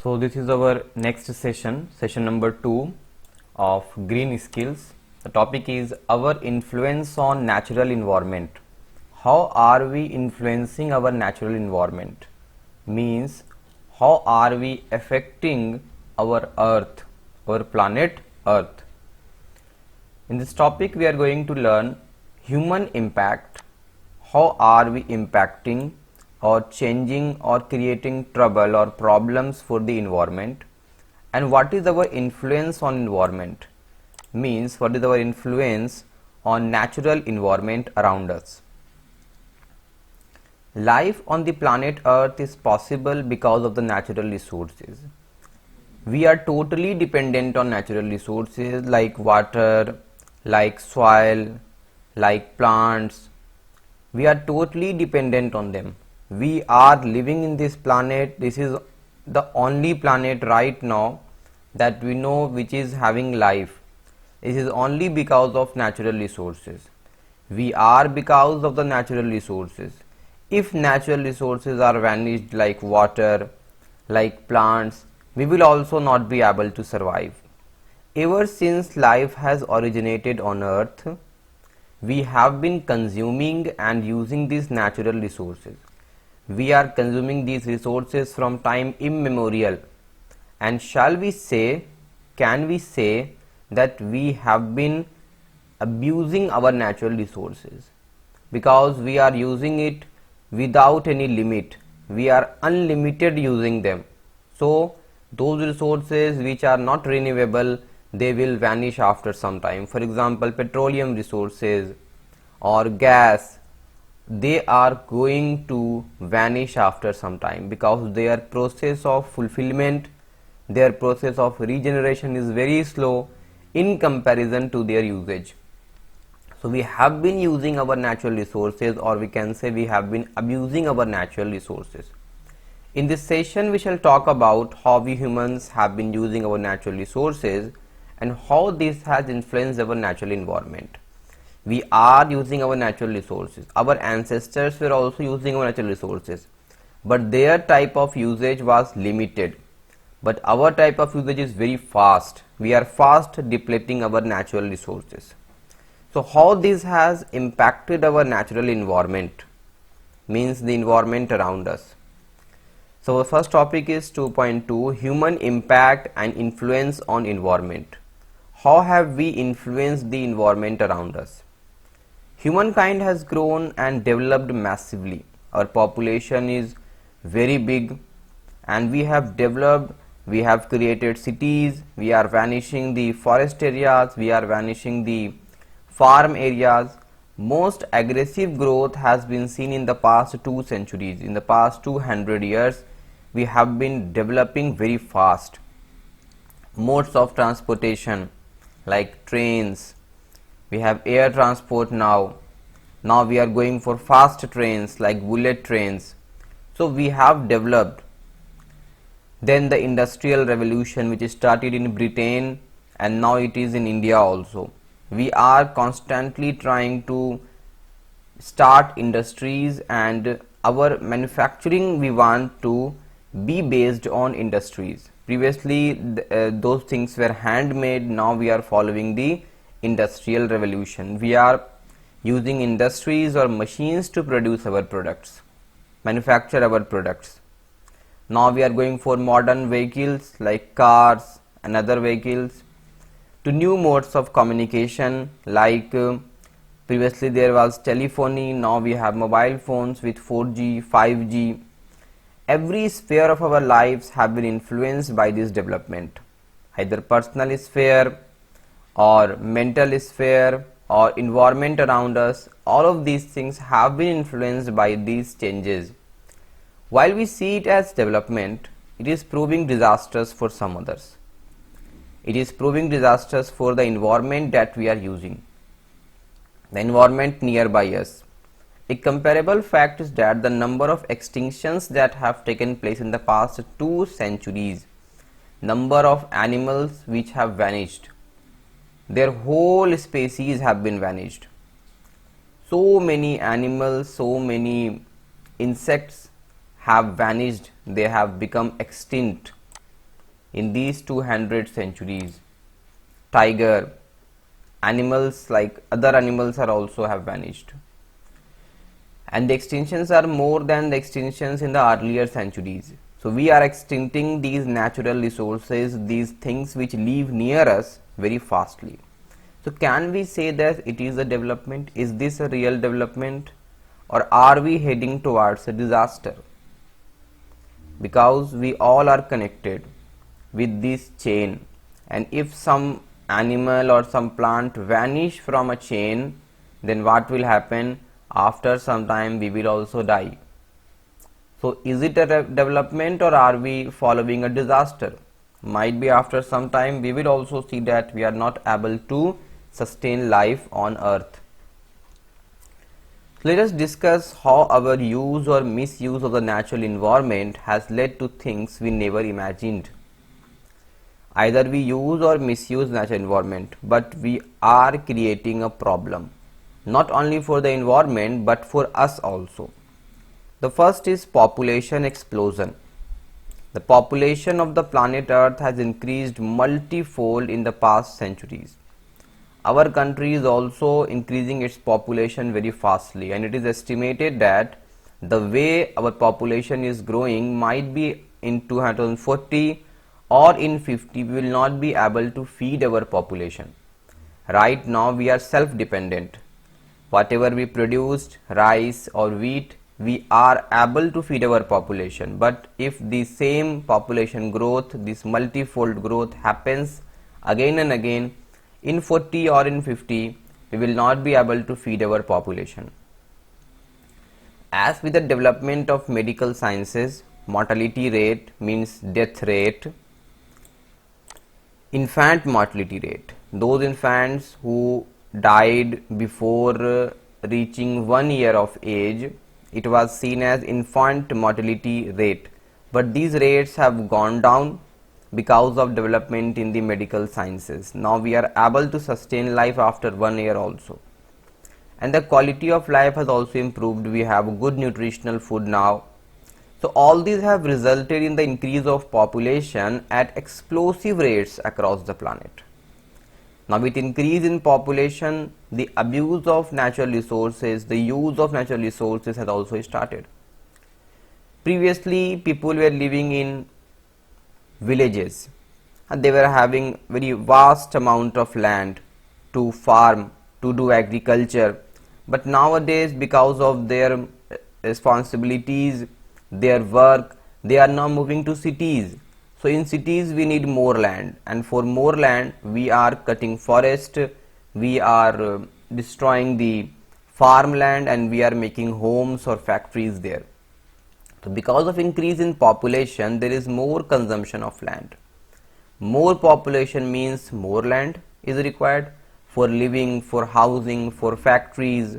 So this is our next session, session number 2 of green skills. The topic is our influence on natural environment. How are we influencing our natural environment? Means how are we affecting our earth, our planet earth? In this topic we are going to learn human impact. How are we impacting or changing or creating trouble or problems for the environment, and what is our influence on environment, means what is our influence on natural environment around us. Life on the planet earth is possible because of the natural resources. We are totally dependent on natural resources like water, like soil, like plants. We are totally dependent on them. We are living in this planet. This is the only planet right now that we know which is having life. This is only because of natural resources. We are because of the natural resources. If natural resources are vanished like water, like plants, we will also not be able to survive. Ever since life has originated on earth, we have been consuming and using these natural resources. We are consuming these resources from time immemorial, and can we say that we have been abusing our natural resources, because we are using it without any limit. We are unlimited using them. So those resources which are not renewable, they will vanish after some time. For example, petroleum resources or gas, they are going to vanish after some time because their process of fulfillment, their process of regeneration is very slow in comparison to their usage. So we have been using our natural resources, or we can say we have been abusing our natural resources. In this session we shall talk about how we humans have been using our natural resources and how this has influenced our natural environment. We are using our natural resources. Our ancestors were also using our natural resources, but their type of usage was limited. But our type of usage is very fast. We are fast depleting our natural resources. So how this has impacted our natural environment, means the environment around us. So the first topic is 2.2, human impact and influence on environment. How have we influenced the environment around us? Humankind has grown and developed massively. Our population is very big, and we have developed, we have created cities, we are vanishing the forest areas, we are vanishing the farm areas. Most aggressive growth has been seen in the past 2 centuries. In the past 200 years, we have been developing very fast. Modes of transportation like trains, we have air transport now. Now we are going for fast trains like bullet trains. So we have developed. Then the industrial revolution, which started in Britain and now it is in India also. We are constantly trying to start industries, and our manufacturing we want to be based on industries. Previously those things were handmade. Now we are following the industrial revolution. We are using industries or machines to produce our products, manufacture our products. Now we are going for modern vehicles like cars and other vehicles, to new modes of communication like previously there was telephony, now we have mobile phones with 4G, 5G. Every sphere of our lives have been influenced by this development, either personal sphere or mental sphere or environment around us. All of these things have been influenced by these changes. While we see it as development, it is proving disastrous for some others. It is proving disastrous for the environment that we are using, the environment nearby us. A comparable fact is that the number of extinctions that have taken place in the past 2 centuries, number of animals which have vanished, their whole species have been vanished. So many animals, so many insects have vanished, they have become extinct. in these 200 centuries. Tiger, animals like other animals are also have vanished. And the extinctions are more than the extinctions in the earlier centuries. So we are extincting these natural resources, these things which live near us very fastly. So can we say that it is a development? Is this a real development? Or are we heading towards a disaster? Because we all are connected with this chain, and if some animal or some plant vanish from a chain, then what will happen? After some time we will also die. So is it a development, or are we following a disaster? Might be after some time we will also see that we are not able to sustain life on earth. Let us discuss how our use or misuse of the natural environment has led to things we never imagined. Either we use or misuse natural environment, but we are creating a problem, not only for the environment but for us also. The first is population explosion. The population of the planet Earth has increased multifold in the past centuries. Our country is also increasing its population very fastly, and it is estimated that the way our population is growing might be in 2040 or in 50 we will not be able to feed our population. Right now we are self-dependent. Whatever we produced, rice or wheat, we are able to feed our population. But if the same population growth, this multifold growth happens again and again, in 40 or in 50 we will not be able to feed our population. As with the development of medical sciences, mortality rate means death rate, infant mortality rate, those infants who died before reaching 1 year of age, it was seen as infant mortality rate, but these rates have gone down because of development in the medical sciences. Now we are able to sustain life after 1 year also, and the quality of life has also improved. We have good nutritional food now. So all these have resulted in the increase of population at explosive rates across the planet. Now with increase in population, the abuse of natural resources, the use of natural resources has also started. Previously people were living in villages and they were having very vast amount of land to farm, to do agriculture, but nowadays because of their responsibilities, their work, they are now moving to cities. So in cities we need more land, and for more land we are cutting forest, we are destroying the farmland, and we are making homes or factories there. So because of increase in population, there is more consumption of land. More population means more land is required for living, for housing, for factories,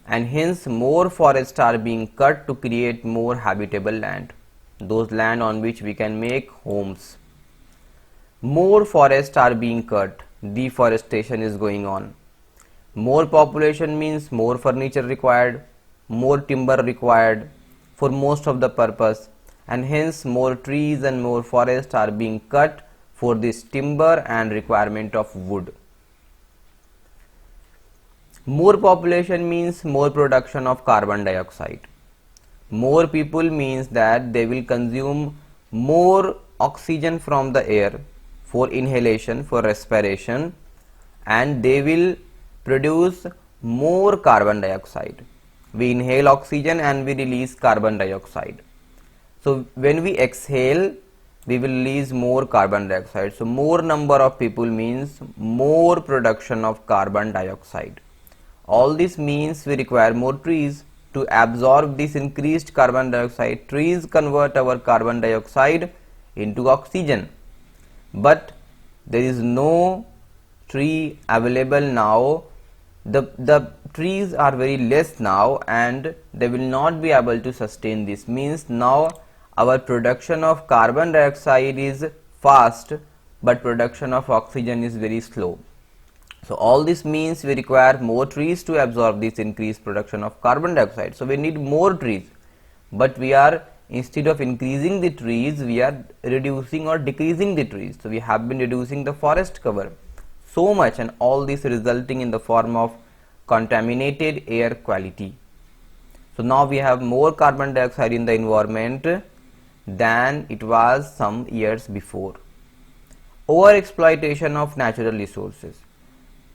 and hence more forests are being cut to create more habitable land, those land on which we can make homes. More forests are being cut, deforestation is going on. More population means more furniture required, more timber required for most of the purpose, and hence more trees and more forests are being cut for this timber and requirement of wood. More population means more production of carbon dioxide. More people means that they will consume more oxygen from the air for inhalation, for respiration, and they will produce more carbon dioxide. We inhale oxygen and we release carbon dioxide. So when we exhale, we will release more carbon dioxide. So more number of people means more production of carbon dioxide. All this means we require more trees to absorb this increased carbon dioxide. Trees convert our carbon dioxide into oxygen, but there is no tree available now. The trees are very less now, and they will not be able to sustain this. Means now our production of carbon dioxide is fast, but production of oxygen is very slow. So all this means we require more trees to absorb this increased production of carbon dioxide. So we need more trees, but we are instead of increasing the trees, we are reducing or decreasing the trees. So we have been reducing the forest cover so much, and all this resulting in the form of contaminated air quality. So now we have more carbon dioxide in the environment than it was some years before. Overexploitation of natural resources.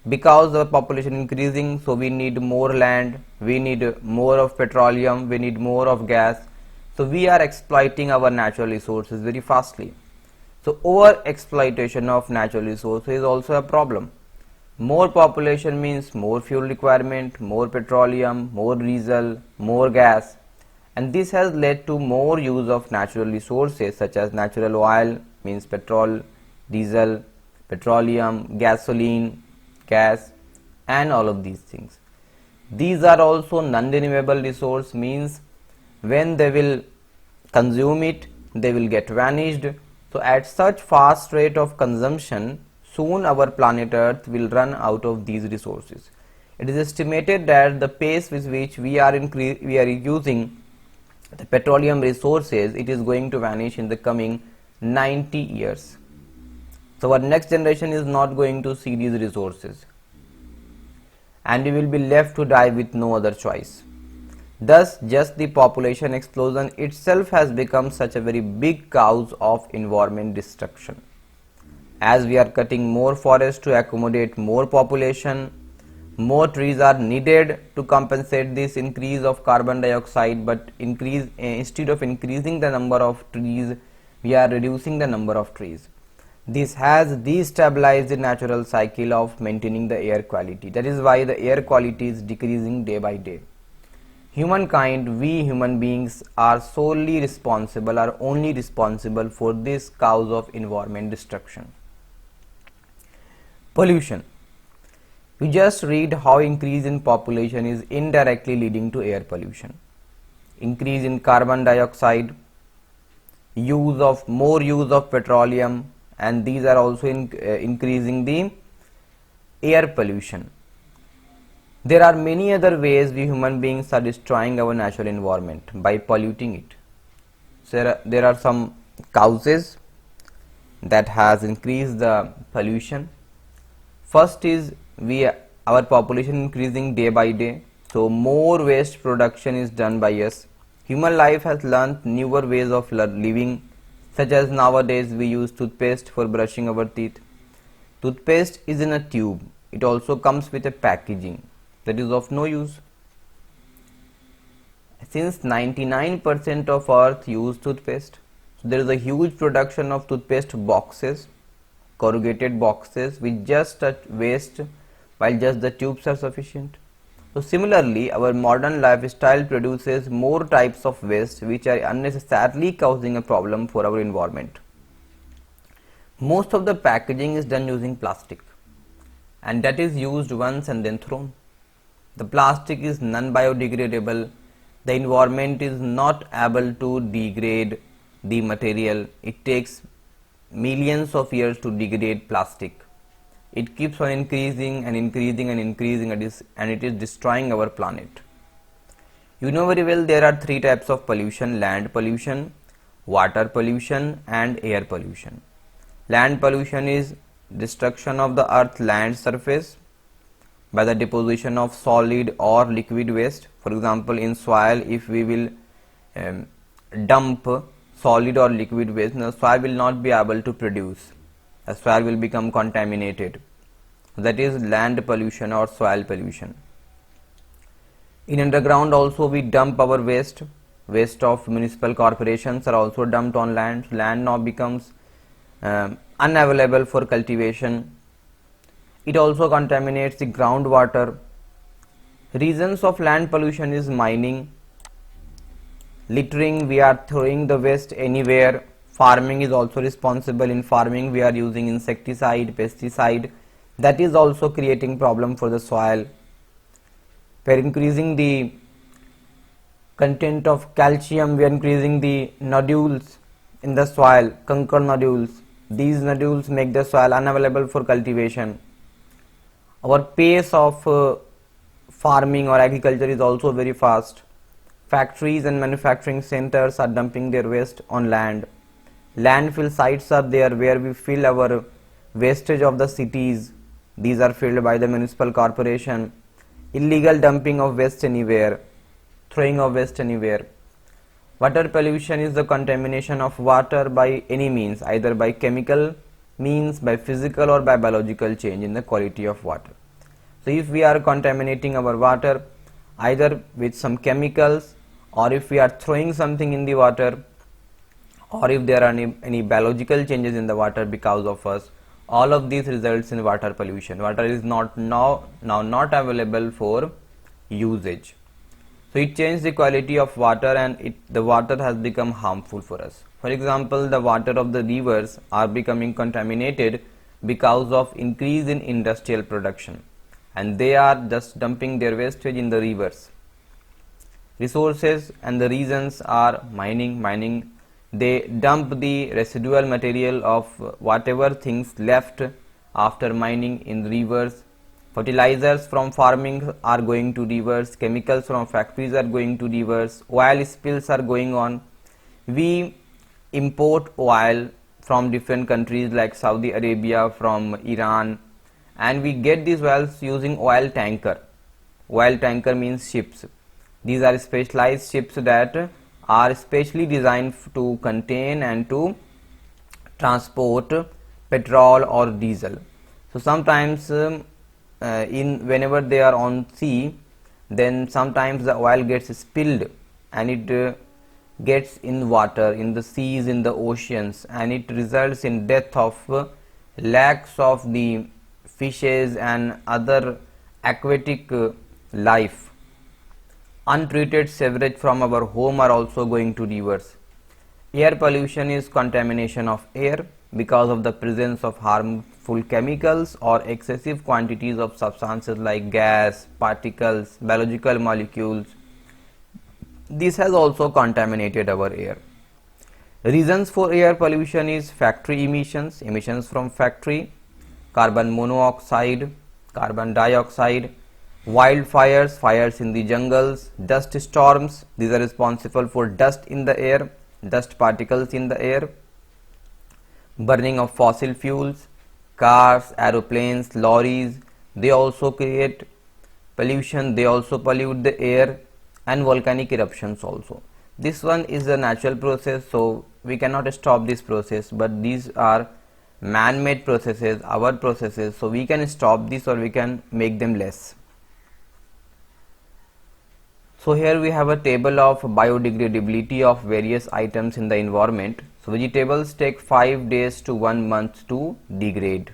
Because the population increasing, so we need more land, we need more of petroleum, we need more of gas. So we are exploiting our natural resources very fastly. So over exploitation of natural resources is also a problem. More population means more fuel requirement, more petroleum, more diesel, more gas, and this has led to more use of natural resources such as natural oil means petrol, diesel, petroleum, gasoline, gas, and all of these things. These are also non-renewable resource, means when they will consume it, they will get vanished. So at such fast rate of consumption, soon our planet Earth will run out of these resources. It is estimated that the pace with which we are using the petroleum resources, it is going to vanish in the coming 90 years. So our next generation is not going to see these resources, and we will be left to die with no other choice. Thus, just the population explosion itself has become such a very big cause of environment destruction. As we are cutting more forests to accommodate more population, more trees are needed to compensate this increase of carbon dioxide, but instead of increasing the number of trees, we are reducing the number of trees. This has destabilized the natural cycle of maintaining the air quality. That is why the air quality is decreasing day by day. Humankind, we human beings are only responsible for this cause of environment destruction. Pollution. We just read how increase in population is indirectly leading to air pollution. Increase in carbon dioxide, more use of petroleum, and these are also increasing the air pollution. There are many other ways we human beings are destroying our natural environment by polluting it. So there are some causes that has increased the pollution. First is our population increasing day by day, so more waste production is done by us. Human life has learned newer ways of living, such as nowadays we use toothpaste for brushing our teeth. Toothpaste is in a tube. It also comes with a packaging that is of no use. Since 99% of Earth use toothpaste, so there is a huge production of toothpaste boxes, corrugated boxes with just a waste, while just the tubes are sufficient. So similarly, our modern lifestyle produces more types of waste which are unnecessarily causing a problem for our environment. Most of the packaging is done using plastic, and that is used once and then thrown. The plastic is non-biodegradable. The environment is not able to degrade the material. It takes millions of years to degrade plastic. It keeps on increasing and increasing and increasing, and it is destroying our planet. You know very well there are three types of pollution: land pollution, water pollution, and air pollution. Land pollution is destruction of the earth's land surface by the deposition of solid or liquid waste. For example, in soil, if we will dump solid or liquid waste, the soil will not be able to produce. The soil will become contaminated. That is land pollution or soil pollution. In underground also we dump our waste. Waste of municipal corporations are also dumped on land. Land now becomes unavailable for cultivation. It also contaminates the groundwater. Reasons of land pollution is mining, littering, we are throwing the waste anywhere. Farming is also responsible. In farming we are using insecticide, pesticide, that is also creating problem for the soil. We are increasing the content of calcium, we are increasing the nodules in the soil, conker nodules. These nodules make the soil unavailable for cultivation. Our pace of farming or agriculture is also very fast. Factories and manufacturing centers are dumping their waste on land. Landfill sites are there where we fill our wastage of the cities. These are filled by the municipal corporation. Illegal dumping of waste anywhere, throwing of waste anywhere. Water pollution is the contamination of water by any means, either by chemical means, by physical or by biological change in the quality of water. So if we are contaminating our water either with some chemicals, or if we are throwing something in the water, or if there are any biological changes in the water because of us, all of these results in water pollution. Water is now not available for usage. So it changed the quality of water, and the water has become harmful for us. For example, the water of the rivers are becoming contaminated because of increase in industrial production, and they are just dumping their wastage in the rivers. Resources and the reasons are mining. They dump the residual material of whatever things left after mining in rivers. Fertilizers from farming are going to rivers, chemicals from factories are going to rivers, oil spills are going on. We import oil from different countries like Saudi Arabia, from Iran, and we get these oils using oil tanker. Oil tanker means ships. These are specialized ships that are specially designed to contain and to transport petrol or diesel. So sometimes whenever they are on sea, then sometimes the oil gets spilled and it gets in water, in the seas, in the oceans, and it results in death of lakhs of the fishes and other aquatic life. Untreated sewage from our home are also going to rivers. Air pollution is contamination of air because of the presence of harmful chemicals or excessive quantities of substances like gas, particles, biological molecules. This has also contaminated our air. Reasons for air pollution is factory emissions, emissions from factory, carbon monoxide, carbon dioxide, wildfires, fires in the jungles, dust storms. These are responsible for dust in the air, dust particles in the air. Burning of fossil fuels, cars, aeroplanes, lorries, they also create pollution, they also pollute the air, and volcanic eruptions also. This one is a natural process, so we cannot stop this process, but these are man-made processes, our processes, so we can stop this or we can make them less. So here we have a table of biodegradability of various items in the environment. So vegetables take 5 days to 1 month to degrade.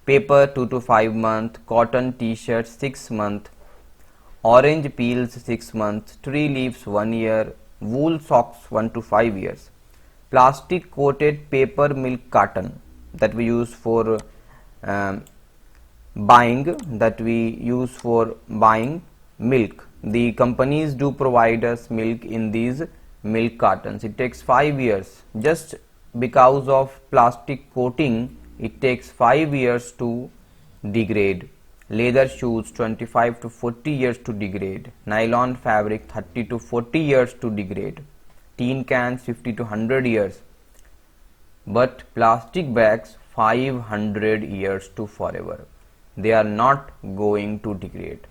Paper 2 to 5 months, cotton t-shirts 6 months, orange peels 6 months, tree leaves 1 year, wool socks 1 to 5 years. Plastic coated paper milk carton that we use for buying milk. The companies do provide us milk in these milk cartons. It takes 5 years. Just because of plastic coating, it takes 5 years to degrade. Leather shoes 25 to 40 years to degrade. Nylon fabric 30 to 40 years to degrade. Tin cans 50 to 100 years. But plastic bags 500 years to forever. They are not going to degrade.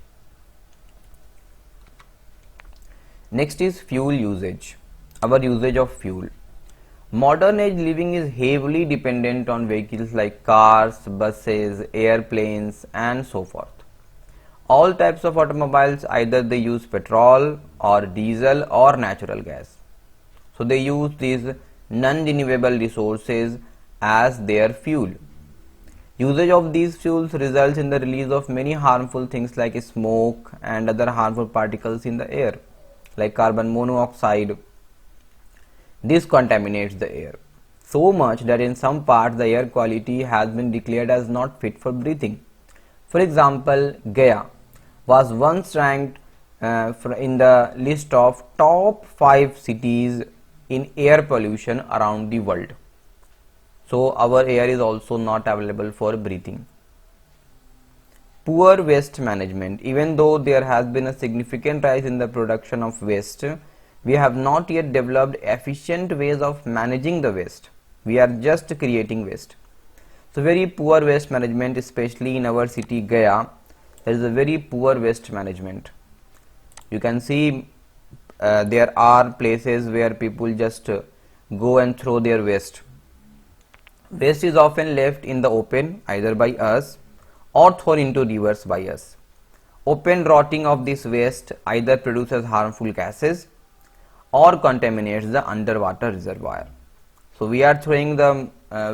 Next is fuel usage. Our usage of fuel. Modern age living is heavily dependent on vehicles like cars, buses, airplanes, and so forth. All types of automobiles, either they use petrol or diesel or natural gas. So they use these non-renewable resources as their fuel. Usage of these fuels results in the release of many harmful things like smoke and other harmful particles in the air, like carbon monoxide. This contaminates the air so much that in some parts the air quality has been declared as not fit for breathing. For example, Gaya was once ranked in the list of top 5 cities in air pollution around the world. So our air is also not available for breathing. Poor waste management. Even though there has been a significant rise in the production of waste, We have not yet developed efficient ways of managing the waste. We are just creating waste. So very poor waste management, especially in our city Gaya. There is a very poor waste management. You can see there are places where people just go and throw their waste. Waste is often left in the open either by us or thrown into rivers by us. Open rotting of this waste either produces harmful gases or contaminates the underwater reservoir. So we are throwing the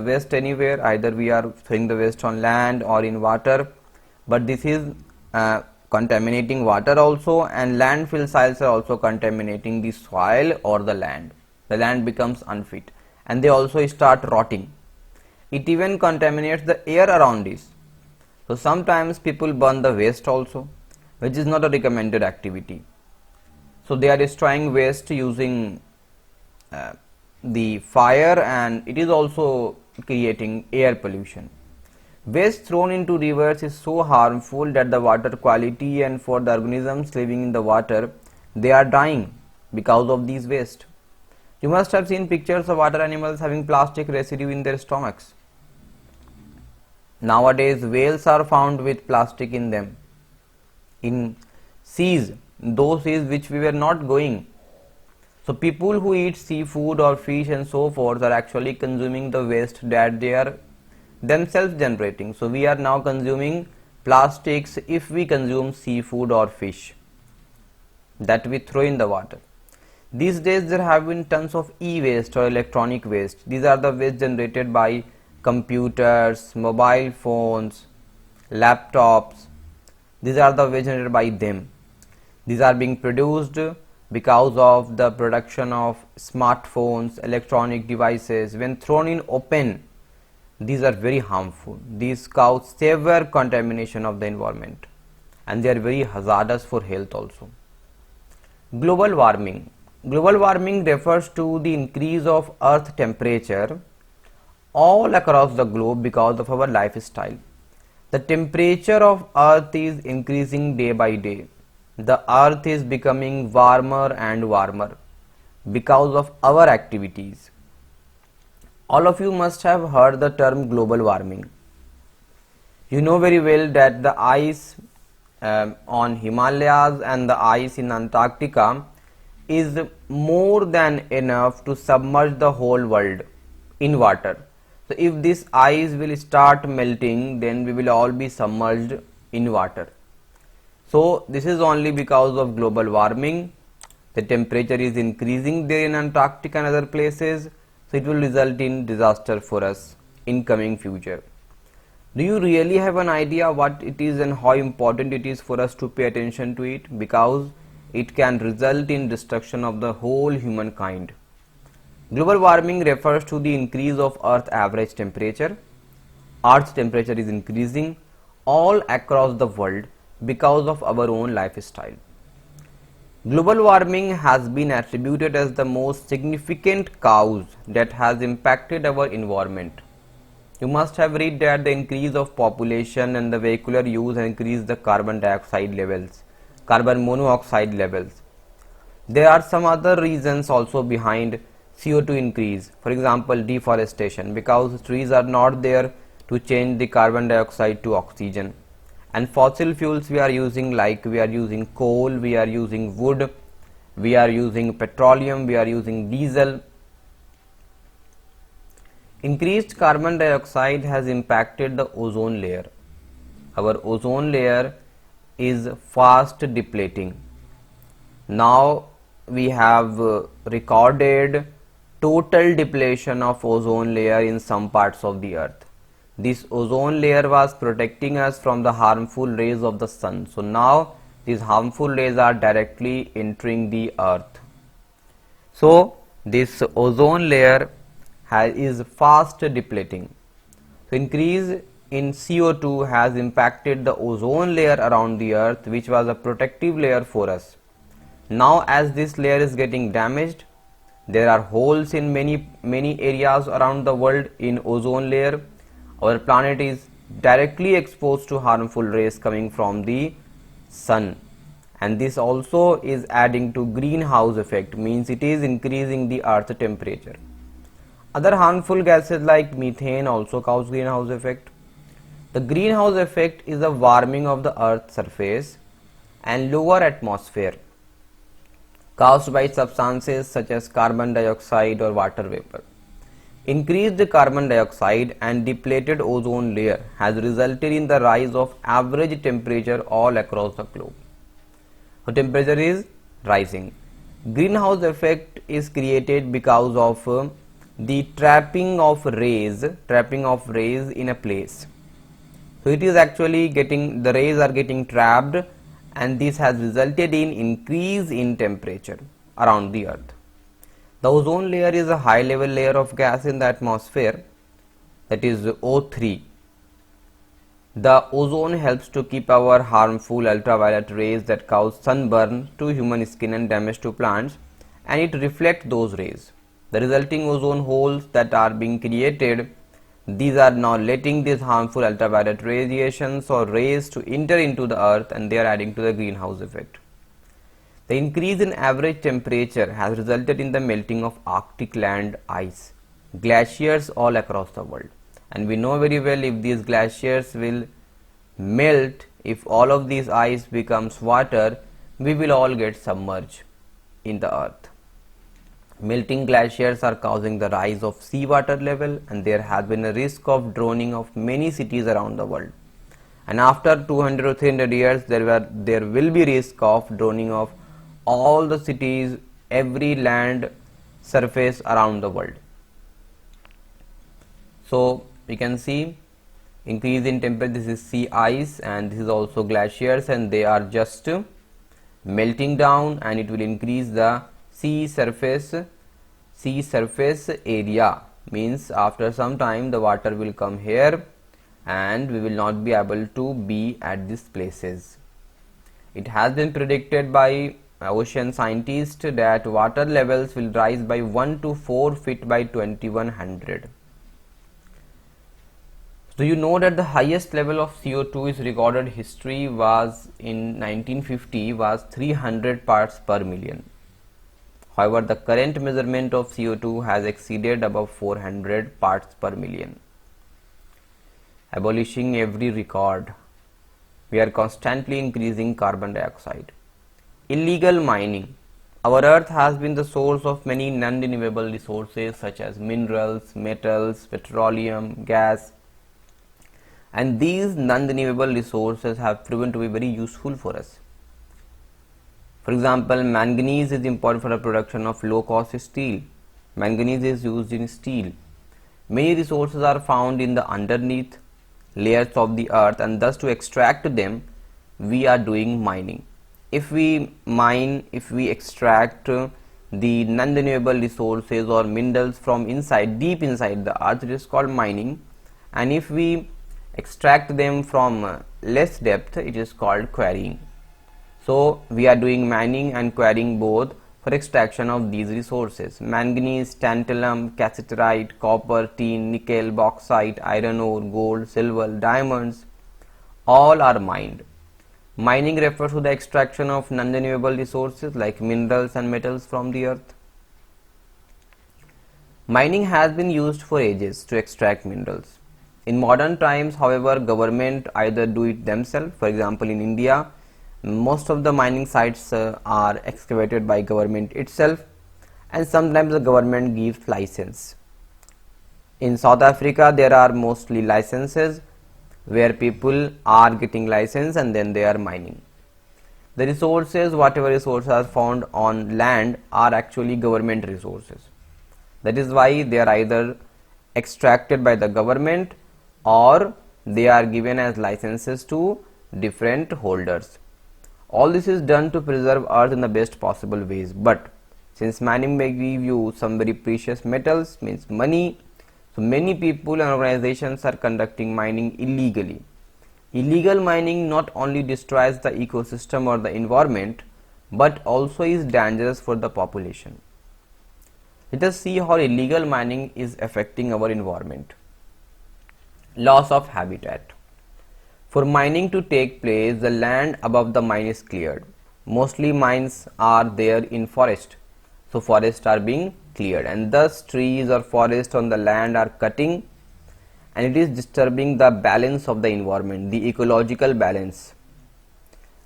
waste anywhere, either we are throwing the waste on land or in water, but this is contaminating water also, and landfill sites are also contaminating the soil or the land. The land becomes unfit and they also start rotting. It even contaminates the air around this. So sometimes people burn the waste also, which is not a recommended activity. So they are destroying waste using the fire, and it is also creating air pollution. Waste thrown into rivers is so harmful that the water quality, and for the organisms living in the water, they are dying because of these waste. You must have seen pictures of water animals having plastic residue in their stomachs. Nowadays whales are found with plastic in them. In seas, those seas which we were not going. So people who eat seafood or fish and so forth are actually consuming the waste that they are themselves generating. So we are now consuming plastics if we consume seafood or fish that we throw in the water. These days there have been tons of e-waste or electronic waste. These are the waste generated by computers, mobile phones, laptops. These are the waste generated by them. These are being produced because of the production of smartphones, electronic devices. When thrown in open, these are very harmful. These cause severe contamination of the environment, and they are very hazardous for health also. Global warming. Global warming refers to the increase of earth temperature all across the globe because of our lifestyle. The temperature of earth is increasing day by day. The earth is becoming warmer and warmer because of our activities. All of you must have heard the term global warming. You know very well that the ice on Himalayas and the ice in Antarctica is more than enough to submerge the whole world in water. So if this ice will start melting, then we will all be submerged in water. So this is only because of global warming. The temperature is increasing there in Antarctica and other places, so it will result in disaster for us in coming future. Do you really have an idea what it is and how important it is for us to pay attention to it? Because it can result in destruction of the whole humankind. Global warming refers to the increase of Earth's average temperature. Earth's temperature is increasing all across the world because of our own lifestyle. Global warming has been attributed as the most significant cause that has impacted our environment. You must have read that the increase of population and the vehicular use increased the carbon dioxide levels, carbon monoxide levels. There are some other reasons also behind CO2 increase. For example, deforestation, because trees are not there to change the carbon dioxide to oxygen. And fossil fuels we are using, like we are using coal, we are using wood, we are using petroleum, we are using diesel. Increased carbon dioxide has impacted the ozone layer. Our ozone layer is fast depleting. Now we have recorded total depletion of ozone layer in some parts of the earth. This ozone layer was protecting us from the harmful rays of the sun. So now these harmful rays are directly entering the earth. So this ozone layer is fast depleting. So increase in CO2 has impacted the ozone layer around the earth, which was a protective layer for us. Now as this layer is getting damaged, there are holes in many areas around the world in ozone layer. Our planet is directly exposed to harmful rays coming from the sun, and this also is adding to greenhouse effect, means it is increasing the earth temperature. Other harmful gases like methane also cause greenhouse effect. The greenhouse effect is the warming of the earth's surface and lower atmosphere caused by substances such as carbon dioxide or water vapor. Increased carbon dioxide and depleted ozone layer has resulted in the rise of average temperature all across the globe. So temperature is rising. Greenhouse effect is created because of the trapping of rays in a place. So it is actually the rays are getting trapped, and this has resulted in increase in temperature around the earth. The ozone layer is a high level layer of gas in the atmosphere, that is O3. The ozone helps to keep our harmful ultraviolet rays that cause sunburn to human skin and damage to plants, and it reflects those rays. The resulting ozone holes that are being created, these are now letting these harmful ultraviolet radiations or rays to enter into the earth, and they are adding to the greenhouse effect. The increase in average temperature has resulted in the melting of Arctic land ice, glaciers all across the world. And we know very well, if these glaciers will melt, if all of these ice becomes water, we will all get submerged in the earth. Melting glaciers are causing the rise of seawater level, and there has been a risk of drowning of many cities around the world. And after 200 or 300 years, there will be risk of drowning of all the cities, every land surface around the world. So we can see increase in temperature. This is sea ice, and this is also glaciers, and they are just melting down, and it will increase the sea surface area, means after some time the water will come here and we will not be able to be at these places. It has been predicted by ocean scientists that water levels will rise by 1 to 4 feet by 2100. Do you know that the highest level of CO2 is recorded history was in 1950 was 300 parts per million. However, the current measurement of CO2 has exceeded above 400 parts per million. Abolishing every record. We are constantly increasing carbon dioxide. Illegal mining. Our earth has been the source of many non-renewable resources such as minerals, metals, petroleum, gas, and these non-renewable resources have proven to be very useful for us. For example, manganese is important for the production of low-cost steel. Manganese is used in steel. Many resources are found in the underneath layers of the earth, and thus to extract them, we are doing mining. If we extract the non-renewable resources or minerals from deep inside the earth, it is called mining. And if we extract them from less depth, it is called quarrying. So we are doing mining and quarrying both for extraction of these resources. Manganese, tantalum, cassiterite, copper, tin, nickel, bauxite, iron ore, gold, silver, diamonds, all are mined. Mining refers to the extraction of non-renewable resources like minerals and metals from the earth. Mining has been used for ages to extract minerals. In modern times, however, government either do it themselves. For example, in India, most of the mining sites are excavated by government itself, and sometimes the government gives license. In South Africa, there are mostly licenses where people are getting license and then they are mining. The resources, whatever resources are found on land, are actually government resources. That is why they are either extracted by the government or they are given as licenses to different holders. All this is done to preserve earth in the best possible ways, but since mining may give you some very precious metals, means money, so many people and organizations are conducting mining illegally. Illegal mining not only destroys the ecosystem or the environment, but also is dangerous for the population. Let us see how illegal mining is affecting our environment. Loss of habitat. For mining to take place, the land above the mine is cleared. Mostly mines are there in forest. So forests are being cleared, and thus trees or forests on the land are cutting, and it is disturbing the balance of the environment, the ecological balance.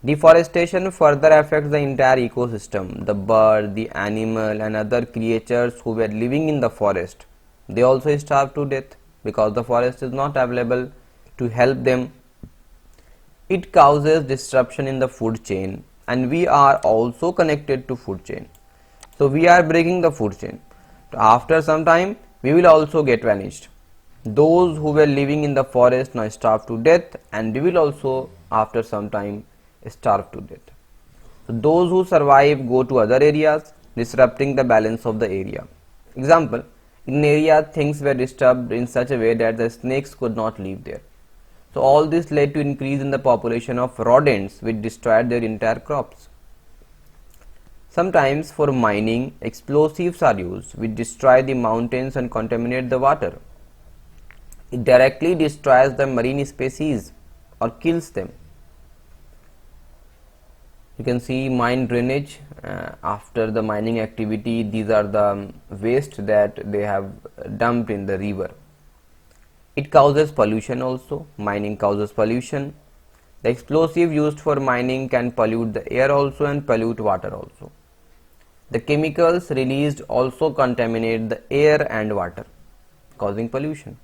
Deforestation further affects the entire ecosystem. The bird, the animal and other creatures who were living in the forest, they also starve to death because the forest is not available to help them. It causes disruption in the food chain, and we are also connected to food chain. So we are breaking the food chain. After some time we will also get vanished. Those who were living in the forest now starve to death, and we will also after some time starve to death. So those who survive go to other areas, disrupting the balance of the area. Example, in an area things were disturbed in such a way that the snakes could not live there. So all this led to increase in the population of rodents which destroyed their entire crops. Sometimes for mining, explosives are used which destroy the mountains and contaminate the water. It directly destroys the marine species or kills them. You can see mine drainage. After the mining activity, these are the waste that they have dumped in the river. It causes pollution also. Mining causes pollution. The explosive used for mining can pollute the air also and pollute water also. The chemicals released also contaminate the air and water, causing pollution.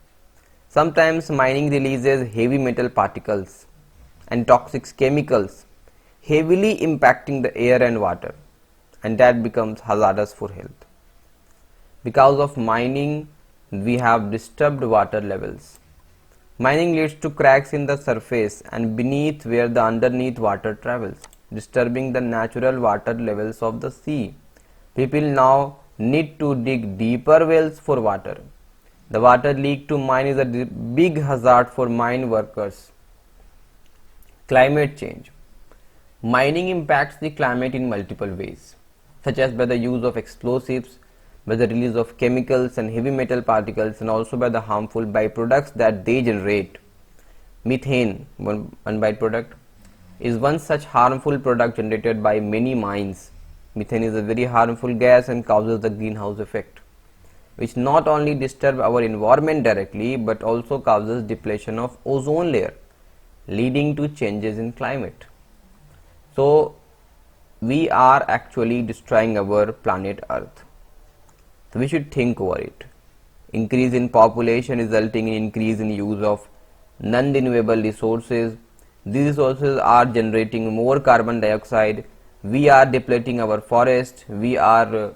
Sometimes mining releases heavy metal particles and toxic chemicals, heavily impacting the air and water, and that becomes hazardous for health. Because of mining, we have disturbed water levels. Mining leads to cracks in the surface and beneath where the underneath water travels, disturbing the natural water levels of the sea. People now need to dig deeper wells for water. The water leak to mine is a big hazard for mine workers. Climate change. Mining impacts the climate in multiple ways, such as by the use of explosives, by the release of chemicals and heavy metal particles, and also by the harmful byproducts that they generate. Methane, one byproduct, is one such harmful product generated by many mines. Methane is a very harmful gas and causes the greenhouse effect, which not only disturbs our environment directly but also causes depletion of ozone layer, leading to changes in climate. So we are actually destroying our planet Earth. So we should think over it. Increase in population resulting in increase in use of non-renewable resources. These resources are generating more carbon dioxide. We are depleting our forest. We are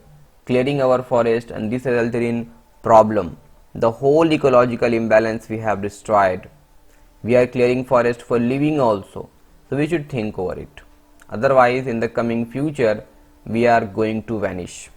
clearing our forest, and this resulted in problem. The whole ecological imbalance we have destroyed. We are clearing forest for living also. So we should think over it. Otherwise, in the coming future, we are going to vanish.